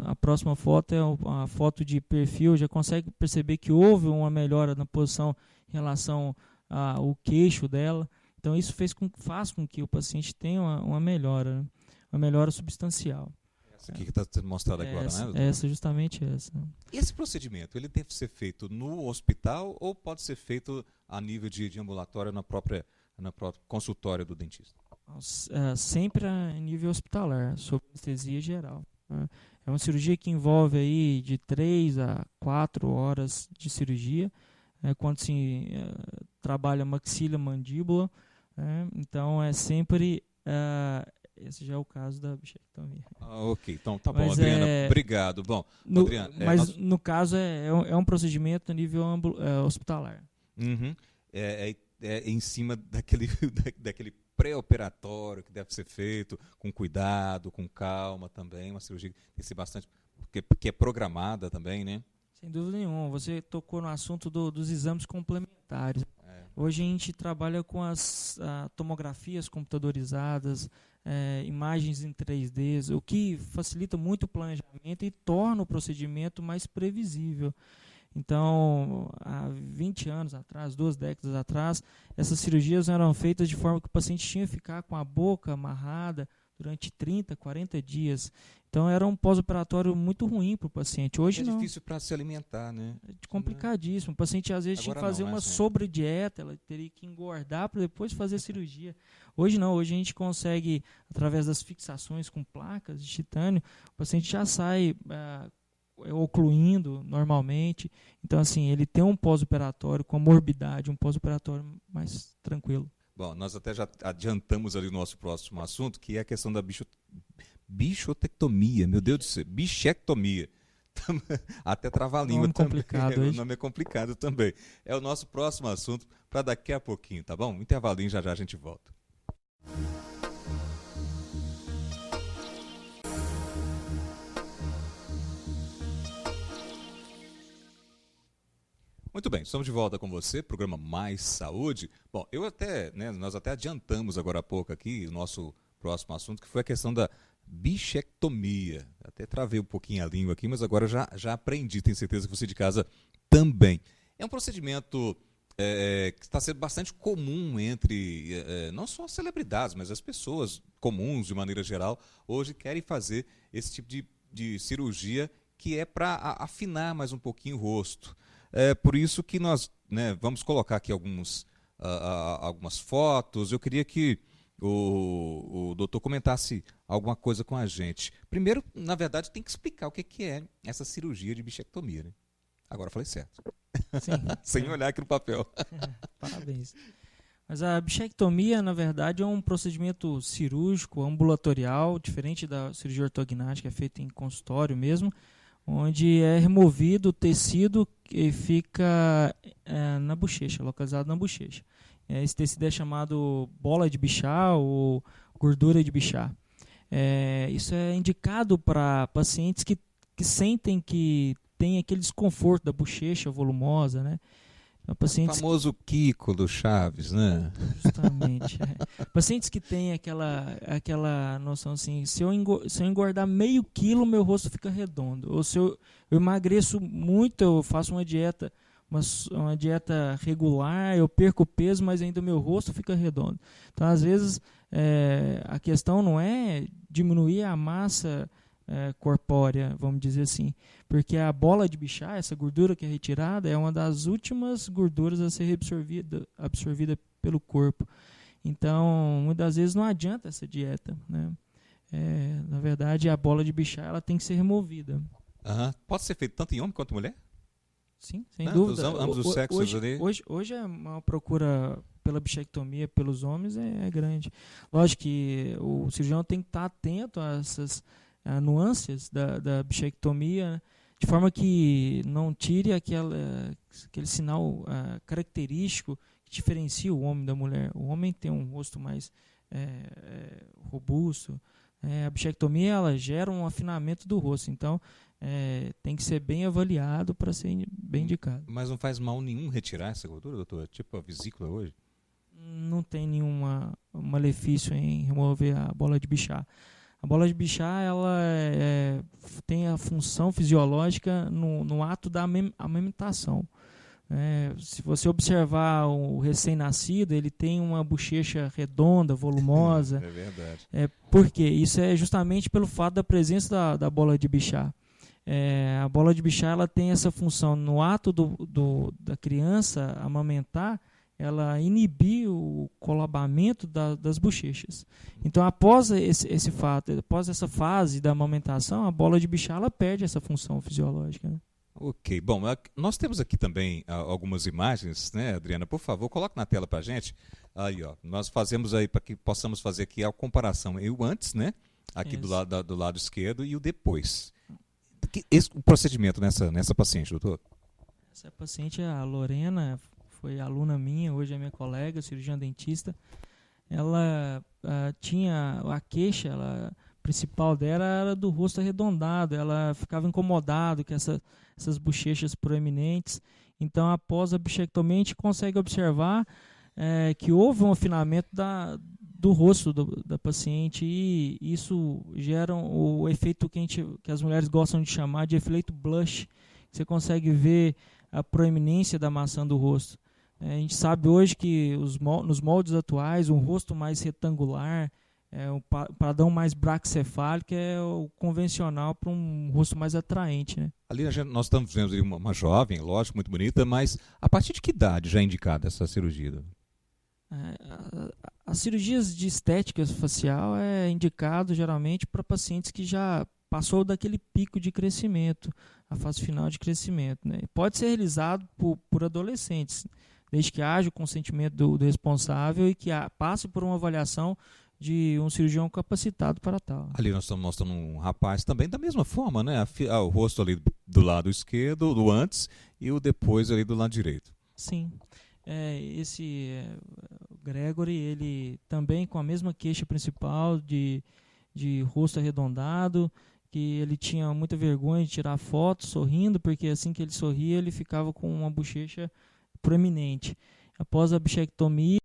A próxima foto é a foto de perfil, já consegue perceber que houve uma melhora na posição em relação ao queixo dela. Então isso faz com que o paciente tenha uma melhora, né? Uma melhora substancial. Essa aqui que está sendo mostrada agora, né? Justamente essa. E esse procedimento, ele deve ser feito no hospital ou pode ser feito a nível de ambulatório na própria consultório do dentista? Sempre a nível hospitalar, sob anestesia geral. É uma cirurgia que envolve aí de 3 a 4 horas de cirurgia, quando se trabalha maxila, mandíbula. Então é sempre esse já é o caso da bichectomia. Ok, então tá bom, Adriana, obrigado. Bom, Adriana, no caso é um procedimento a nível hospitalar. Uhum. Em cima daquele pré-operatório que deve ser feito com cuidado, com calma também, uma cirurgia que tem que ser bastante, porque é programada também, né? Sem dúvida nenhuma. Você tocou no assunto dos exames complementares. Hoje a gente trabalha com as tomografias computadorizadas, imagens em 3D, o que facilita muito o planejamento e torna o procedimento mais previsível. Então, há 20 anos atrás, 2 décadas atrás, essas cirurgias eram feitas de forma que o paciente tinha que ficar com a boca amarrada durante 30, 40 dias. Então, era um pós-operatório muito ruim para o paciente. Hoje não. É difícil para se alimentar, né? É complicadíssimo. O paciente, às vezes, Agora tinha que fazer não, uma assim. sobredieta, ela teria que engordar para depois fazer a cirurgia. Hoje não, hoje a gente consegue, através das fixações com placas de titânio, o paciente já sai ocluindo normalmente. Então, assim, ele tem um pós-operatório com a morbidade, um pós-operatório mais tranquilo. Bom, nós até já adiantamos ali o nosso próximo assunto, que é a questão da bichotectomia, meu Deus do céu, bichectomia. Até trava-língua também. O nome é complicado também. É o nosso próximo assunto para daqui a pouquinho, tá bom? Um intervalinho, já já a gente volta. Muito bem, estamos de volta com você, programa Mais Saúde. Bom, nós até adiantamos agora há pouco aqui o nosso próximo assunto, que foi a questão da bichectomia. Até travei um pouquinho a língua aqui, mas agora já aprendi, tenho certeza que você de casa também. É um procedimento que está sendo bastante comum entre, não só as celebridades, mas as pessoas comuns, de maneira geral, hoje querem fazer esse tipo de cirurgia que é para afinar mais um pouquinho o rosto. É por isso que nós vamos colocar aqui algumas fotos. Eu queria que o doutor comentasse alguma coisa com a gente. Primeiro, na verdade, tem que explicar o que é essa cirurgia de bichectomia, né? Agora falei certo. Sim, sem olhar aqui no papel. Parabéns. Mas a bichectomia, na verdade, é um procedimento cirúrgico, ambulatorial, diferente da cirurgia ortognática, é feita em consultório mesmo, onde é removido o tecido que fica na bochecha, localizado na bochecha. Esse tecido é chamado bola de Bichat ou gordura de Bichat. Isso é indicado para pacientes que sentem que tem aquele desconforto da bochecha volumosa, né? O famoso Kiko do Chaves, né? Justamente. Pacientes que têm aquela noção assim, se eu engordar meio quilo, meu rosto fica redondo. Ou se eu emagreço muito, eu faço uma dieta regular, eu perco peso, mas ainda o meu rosto fica redondo. Então, às vezes, a questão não é diminuir a massa corpórea, vamos dizer assim, porque a bola de Bichat, essa gordura que é retirada, é uma das últimas gorduras a ser absorvida pelo corpo. Então, muitas vezes não adianta essa dieta, né? Na verdade, a bola de Bichat ela tem que ser removida. Pode ser feito tanto em homem quanto em mulher? Sim, sem dúvida. Ambos os sexos ali? Hoje uma procura pela bichectomia pelos homens é grande. Lógico que o cirurgião tem que estar atento a essas nuances da bichectomia, né? De forma que não tire aquele sinal característico que diferencia o homem da mulher. O homem tem um rosto mais robusto. A bichectomia ela gera um afinamento do rosto, então tem que ser bem avaliado para ser bem indicado. Mas não faz mal nenhum retirar essa gordura, doutor? Tipo a vesícula hoje? Não tem nenhum malefício em remover a bola de Bichat. A bola de Bichat ela tem a função fisiológica no ato da amamentação. Se você observar o recém-nascido, ele tem uma bochecha redonda, volumosa. É verdade. Por quê? Isso é justamente pelo fato da presença da bola de Bichat. A bola de Bichat ela tem essa função no ato da criança amamentar, ela inibir o colabamento das bochechas. Então, após esse fato, após essa fase da amamentação, a bola de Bichat ela perde essa função fisiológica, né? Ok, bom, nós temos aqui também algumas imagens, né, Adriana? Por favor, coloque na tela para a gente. Aí, ó, nós fazemos aí para que possamos fazer aqui a comparação. O antes, né, aqui do lado esquerdo e o depois. O procedimento nessa paciente, doutor? Essa paciente, a Lorena, foi aluna minha, hoje é minha colega, cirurgiã dentista. Ela tinha a queixa principal dela era do rosto arredondado, ela ficava incomodada com essas bochechas proeminentes. Então, após a bichectomia, a gente consegue observar que houve um afinamento do rosto da paciente e isso gera o efeito que as mulheres gostam de chamar de efeito blush. Você consegue ver a proeminência da maçã do rosto. A gente sabe hoje que nos moldes atuais, um rosto mais retangular, um padrão mais braquicefálico é o convencional para um rosto mais atraente, né? Ali nós estamos vendo ali uma jovem, lógico, muito bonita, mas a partir de que idade já é indicada essa cirurgia? As cirurgias de estética facial é indicado geralmente para pacientes que já passou daquele pico de crescimento, a fase final de crescimento, né? Pode ser realizado por adolescentes, desde que haja o consentimento do responsável e que passe por uma avaliação de um cirurgião capacitado para tal. Ali nós estamos mostrando um rapaz também da mesma forma, né? O rosto ali do lado esquerdo, do antes, e o depois ali do lado direito. Sim. O Gregory, ele também com a mesma queixa principal de rosto arredondado, que ele tinha muita vergonha de tirar foto sorrindo, porque assim que ele sorria, ele ficava com uma bochecha proeminente. Após a bichectomia,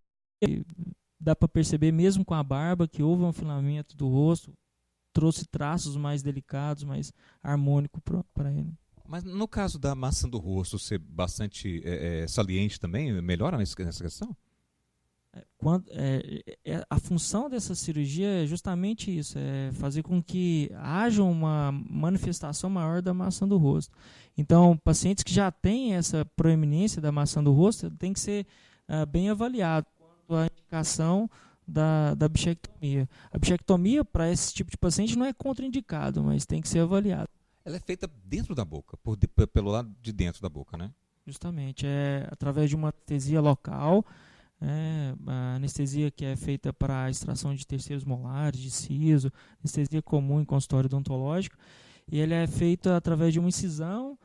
dá para perceber mesmo com a barba que houve um afilamento do rosto, trouxe traços mais delicados, mais harmônicos para ele. Mas no caso da maçã do rosto ser bastante saliente também, melhora nessa questão? A função dessa cirurgia é justamente isso, é fazer com que haja uma manifestação maior da maçã do rosto. Então, pacientes que já têm essa proeminência da maçã do rosto têm que ser bem avaliados quanto à indicação da bichectomia. A bichectomia, para esse tipo de paciente, não é contraindicado, mas tem que ser avaliado. Ela é feita dentro da boca, pelo lado de dentro da boca, né? Justamente, através de uma anestesia local, a anestesia que é feita para a extração de terceiros molares, de siso, anestesia comum em consultório odontológico, e ele é feito através de uma incisão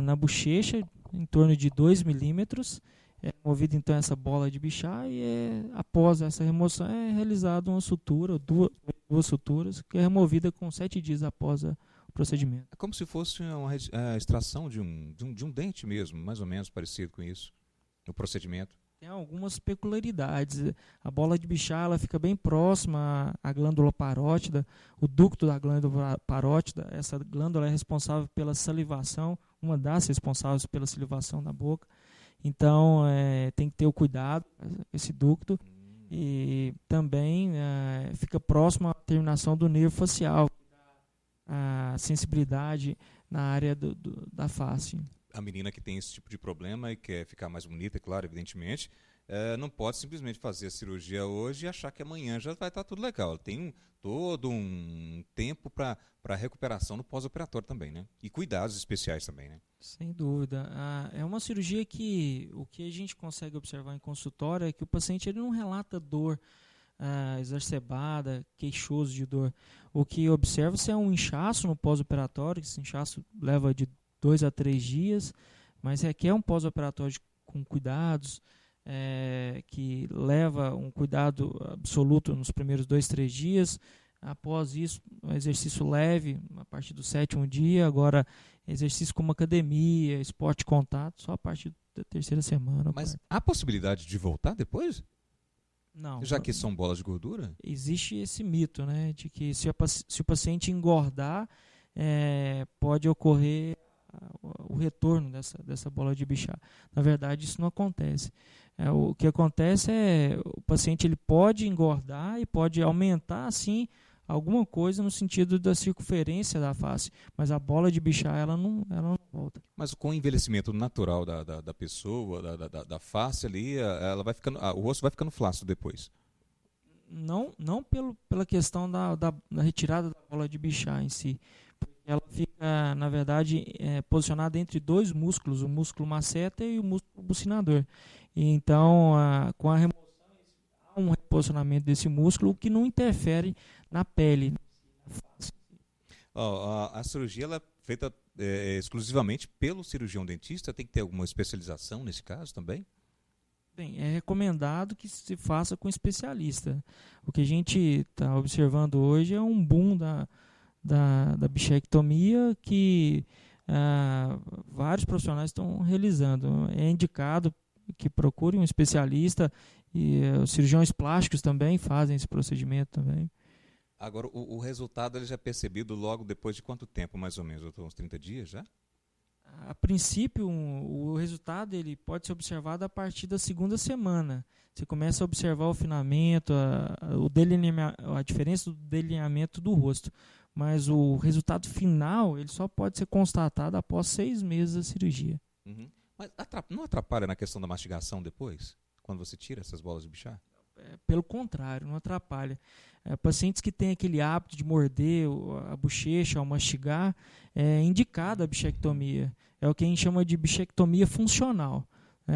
na bochecha, em torno de 2 milímetros, é removida então essa bola de bichar e após essa remoção é realizada uma sutura, duas suturas, que é removida com 7 dias após o procedimento. É como se fosse uma extração de um dente mesmo, mais ou menos parecido com isso, o procedimento. Tem algumas peculiaridades. A bola de bichar ela fica bem próxima à glândula parótida, o ducto da glândula parótida. Essa glândula é responsável pela salivação, uma das responsáveis pela salivação na boca. Então, tem que ter o cuidado com esse ducto. E também fica próximo à terminação do nervo facial, a sensibilidade na área da face. A menina que tem esse tipo de problema e quer ficar mais bonita, é claro, evidentemente, não pode simplesmente fazer a cirurgia hoje e achar que amanhã já vai estar tudo legal. Tem todo um tempo para recuperação no pós-operatório também, né? E cuidados especiais também, né? Sem dúvida. É uma cirurgia que o que a gente consegue observar em consultório é que o paciente ele não relata dor exacerbada, queixoso de dor. O que observa-se é um inchaço no pós-operatório, esse inchaço leva de 2 a 3 dias, mas requer um pós-operatório com cuidados, que leva um cuidado absoluto nos primeiros 2, 3 dias. Após isso, um exercício leve, a partir do 7º dia. Agora, exercício como academia, esporte de contato, só a partir da 3ª semana. Mas há possibilidade de voltar depois? Não. Já que são bolas de gordura? Existe esse mito, né, de que se o paciente engordar, pode ocorrer o retorno dessa bola de bichar. Na verdade, isso não acontece. O que acontece o paciente ele pode engordar e pode aumentar, assim, alguma coisa no sentido da circunferência da face, mas a bola de bichar ela não volta. Mas com o envelhecimento natural da pessoa, da face ali, ela vai ficando, o rosto vai ficando flácido depois. Não pela questão da retirada da bola de bichar em si. Ela fica, na verdade, posicionada entre 2 músculos, o músculo masseter e o músculo bucinador. E então, com a remoção, há um reposicionamento desse músculo, o que não interfere na pele. A cirurgia ela é feita exclusivamente pelo cirurgião dentista? Tem que ter alguma especialização nesse caso também? Bem, é recomendado que se faça com especialista. O que a gente está observando hoje é um boom da bichectomia que vários profissionais estão realizando. É indicado que procure um especialista e os cirurgiões plásticos também fazem esse procedimento também. Agora, o resultado ele já é percebido logo depois de quanto tempo, mais ou menos? Uns 30 dias já? A princípio, o resultado ele pode ser observado a partir da segunda semana. Você começa a observar o afinamento, a diferença do delineamento do rosto. Mas o resultado final ele só pode ser constatado após 6 meses da cirurgia. Uhum. Mas não atrapalha na questão da mastigação depois? Quando você tira essas bolas de bichar? Pelo contrário, não atrapalha. Pacientes que têm aquele hábito de morder a bochecha ao mastigar, é indicada a bichectomia. É o que a gente chama de bichectomia funcional.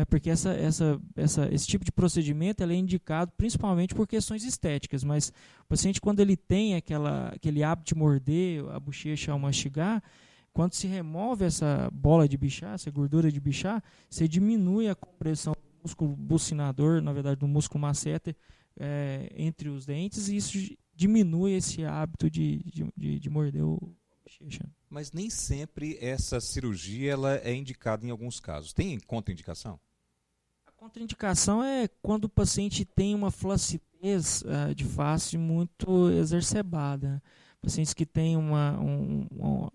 Porque esse tipo de procedimento ele é indicado principalmente por questões estéticas, mas o paciente, quando ele tem aquele hábito de morder a bochecha ao mastigar, quando se remove essa bola de bichar, essa gordura de bichar, você diminui a compressão do músculo bucinador, na verdade do músculo masseter, entre os dentes, e isso diminui esse hábito de morder a bochecha. Mas nem sempre essa cirurgia ela é indicada em alguns casos. Tem contraindicação? A contraindicação é quando o paciente tem uma flacidez de face muito exacerbada. Pacientes que têm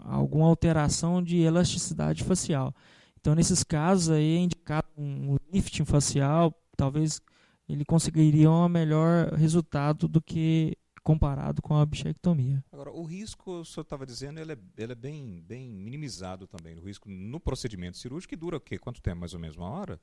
alguma alteração de elasticidade facial. Então, nesses casos, aí é indicado um lifting facial, talvez ele conseguiria um melhor resultado do que comparado com a bichectomia. Agora, o risco, o senhor estava dizendo, ele é bem minimizado também. O risco no procedimento cirúrgico, que dura o quê? Quanto tempo, mais ou menos? 1 hora?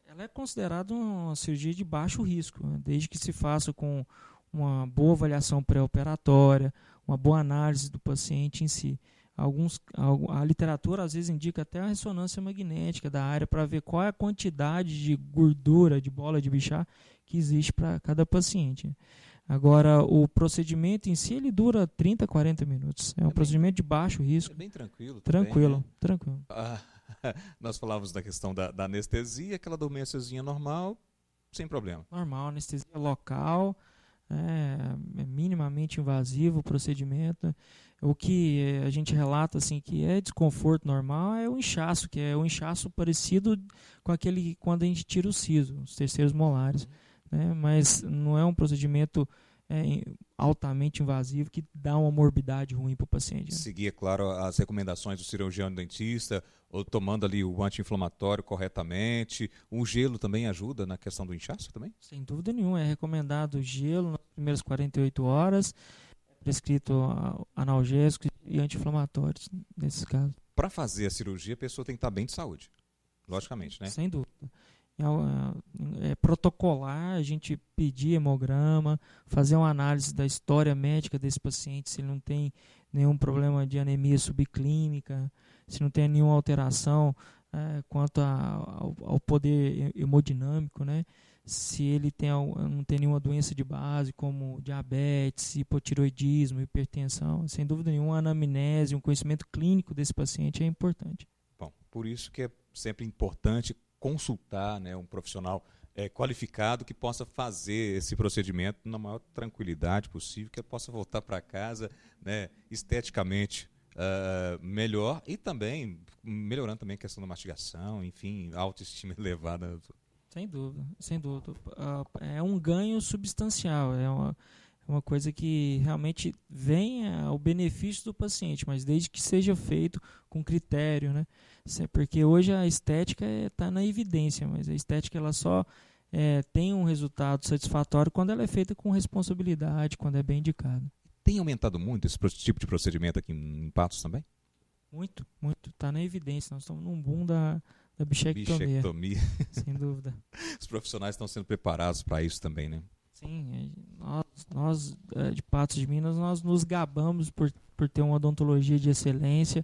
Ela é considerada uma cirurgia de baixo risco, né? Desde que se faça com uma boa avaliação pré-operatória, uma boa análise do paciente em si. A literatura às vezes indica até a ressonância magnética da área para ver qual é a quantidade de gordura, de bola de bichar que existe para cada paciente. Agora, o procedimento em si ele dura 30, 40 minutos. É um procedimento de baixo risco. É bem tranquilo. Tranquilo, também, né? Tranquilo. Nós falávamos da questão da anestesia, aquela dormênciazinha normal, sem problema. Normal, anestesia local, é minimamente invasivo o procedimento. O que a gente relata assim, que é desconforto normal é o inchaço, que é o inchaço parecido com aquele quando a gente tira o siso, os terceiros molares. Né? Mas não é um procedimento altamente invasivo que dá uma morbidade ruim para o paciente. Né? Seguir, é claro, as recomendações do cirurgião dentista, ou tomando ali o anti-inflamatório corretamente. Um gelo também ajuda na questão do inchaço também? Sem dúvida nenhuma, é recomendado gelo nas primeiras 48 horas, prescrito analgésicos e anti-inflamatórios nesses casos. Para fazer a cirurgia, a pessoa tem que estar bem de saúde, logicamente, né? Sem dúvida. É protocolar a gente pedir hemograma, fazer uma análise da história médica desse paciente, se ele não tem nenhum problema de anemia subclínica, se não tem nenhuma alteração quanto ao poder hemodinâmico, né? Se ele não tem nenhuma doença de base, como diabetes, hipotiroidismo, hipertensão. Sem dúvida nenhuma, a anamnese, um conhecimento clínico desse paciente é importante. Bom, por isso que é sempre importante consultar, né, um profissional qualificado que possa fazer esse procedimento na maior tranquilidade possível, que ele possa voltar para casa, né, esteticamente melhor e também melhorando também a questão da mastigação, enfim, autoestima elevada. Sem dúvida, sem dúvida. É um ganho substancial, é uma coisa que realmente vem ao benefício do paciente, mas desde que seja feito com critério, né? Porque hoje a estética está na evidência, mas a estética ela só tem um resultado satisfatório quando ela é feita com responsabilidade, quando é bem indicada. Tem aumentado muito esse tipo de procedimento aqui em Patos também? Muito, muito. Está na evidência. Nós estamos num boom da bichectomia. Sem dúvida. Os profissionais estão sendo preparados para isso também, né? Sim, nós de Patos de Minas, nós nos gabamos por ter uma odontologia de excelência,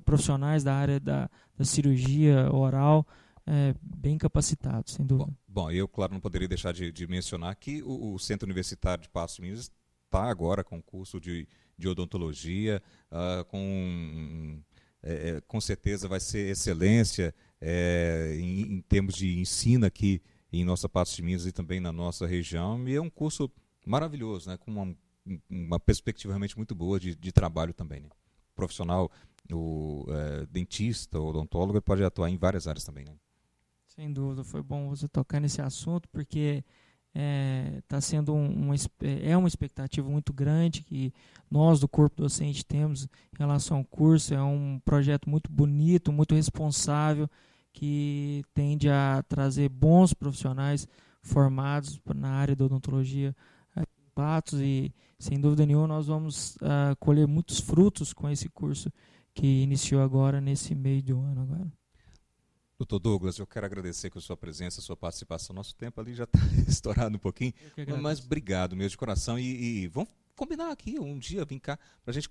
profissionais da área da cirurgia oral bem capacitados, sem dúvida. Bom, eu, claro, não poderia deixar de mencionar que o Centro Universitário de Patos de Minas está agora com curso de odontologia, com certeza vai ser excelência em termos de ensino aqui em nossa Patos de Minas e também na nossa região, e é um curso maravilhoso, né, com uma perspectiva realmente muito boa de trabalho também. Né? O profissional, o dentista, o odontólogo, pode atuar em várias áreas também. Né? Sem dúvida, foi bom você tocar nesse assunto, porque Está sendo uma expectativa muito grande que nós do corpo docente temos em relação ao curso. É um projeto muito bonito, muito responsável, que tende a trazer bons profissionais formados na área da odontologia em Patos, e sem dúvida nenhuma nós vamos colher muitos frutos com esse curso que iniciou agora nesse meio do ano agora. Doutor Douglas, eu quero agradecer com a sua presença, a sua participação. Nosso tempo ali já está estourado um pouquinho, mas obrigado mesmo de coração. E vamos combinar aqui um dia, vir cá, para a gente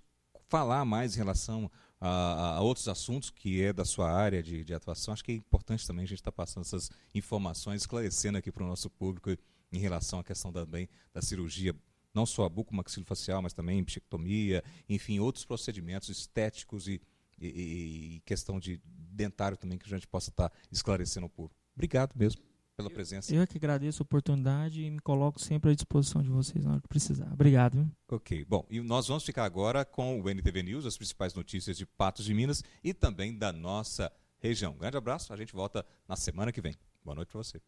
falar mais em relação a outros assuntos que é da sua área de atuação. Acho que é importante também a gente estar passando essas informações, esclarecendo aqui para o nosso público em relação à questão também da cirurgia, não só a bucomaxilofacial, mas também bichectomia, enfim, outros procedimentos estéticos e questão de dentário também, que a gente possa estar esclarecendo ao público. Obrigado mesmo pela presença. Eu que agradeço a oportunidade e me coloco sempre à disposição de vocês na hora que precisar. Obrigado. Viu? Ok, bom, e nós vamos ficar agora com o NTV News, as principais notícias de Patos de Minas e também da nossa região. Um grande abraço, a gente volta na semana que vem. Boa noite para você.